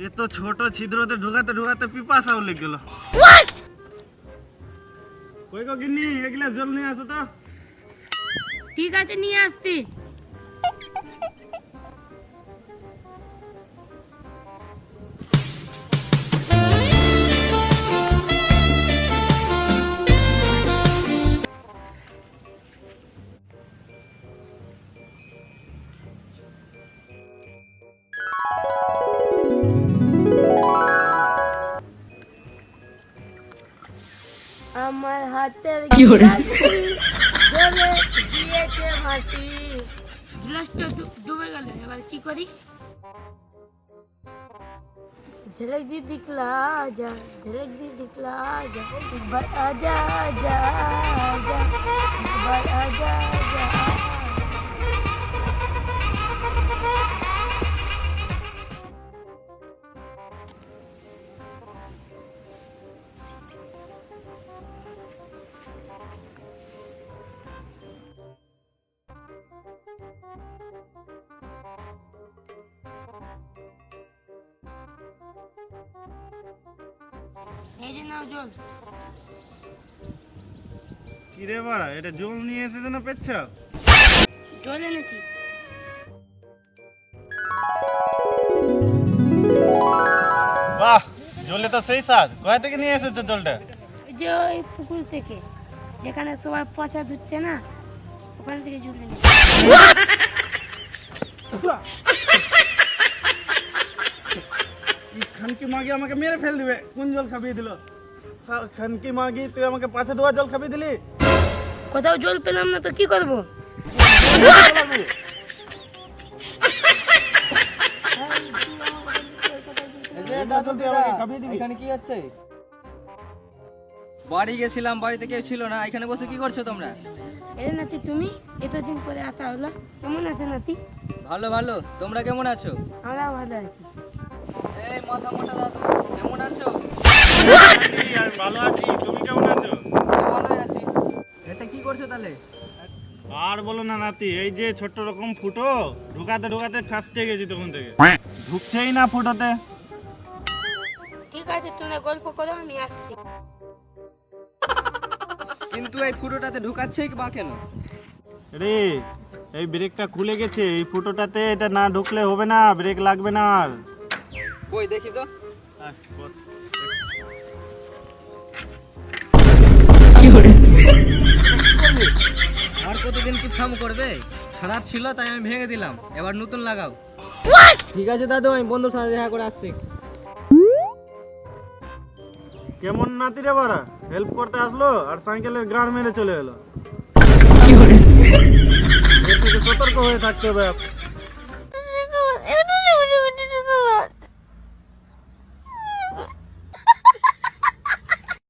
এ তো ছোট ছিদ্রতে ঢুকাতে ঢুকাতে পিপাসাও লেগে গেল। কই গো গিন্নি, এক গ্লাস জল নিয়ে আসো তো। ঠিক আছে, নিয়ে আসছি। আমার হাতের গ্লাসটি জলে দিয়েছে মাটি। গ্লাসটা ডুবে গেল, এবার কি করি? ঝলক দি দিখলা যা, ঝলক দি দিখলা যা, একবার আজা আজা আজা, একবার আজা আজা। এই যে নাও জল। কি রে বাড়া, এটা জল নিয়ে এসেছে না পেচ্ছাপ? জল এনেছি। বাহ, জলে তো সেই স্বাদ। কোথা থেকে নিয়ে এসেছো জলটা? এই যে ওই পুকুর থেকে, যেখানে সবার পচা ধুচ্ছে না, ওখান থেকে জল এনেছি। খানকি মাগি আমাকে মেরে ফেল দিবে। কোন জল খাবিয়ে দিল? খানকি মাগি, তুই আমাকে পাছে ধোয়া জল খাবিয়ে দিলি। কোথাও জল পেলাম না তো কি করবো? এখানে কি হচ্ছে? বাড়ি গেছিলাম, বাড়িতে কেউ ছিল না, এখানে বসে কি করছো তোমরা? এই নাতি, তুমি এতদিন পরে আসা হলো, কেমন আছো নাতি? ভালো ভালো, তোমরা কেমন আছো? আমরা ভালো আছি। এই মাথা মোটা দাদু, কেমন আছো? আমি ভালো আছি, তুমি কেমন আছো? ভালোই আছি। এটা কি করছো তাহলে? আর বলো না নাতি, এই যে ছোট্ট রকম ফুটো, ঢুকাতে ঢুকাতে খাসতে গেছি তখন থেকে, ঢুকছেই না ফুটোতে। ঠিক আছে, তোমরা গল্প করো, আমি আসছি। কিন্তু এই ফুটোটাতে ঢুকাচ্ছেই বা কেন? রে, এই ব্রেকটা খুলে গেছে, এই ফুটোটাতে এটা না ঢুকলে হবে না, ব্রেক লাগবে না আর। কই দেখি তো। বস। আর কতদিন কি থাম করবে? খারাপ ছিল তাই আমি ভেঙে দিলাম, এবার নতুন লাগাও। ঠিক আছে দাদু, আমি বন্ধুর সাথে দেখা করে আসছি। কেমন নাতি রে বাড়া, হেল্প করতে আসলো আর সাইকেলের গাড় মেরে চলে এলো। এর থেকে সতর্ক হয়ে থাকতে হবে।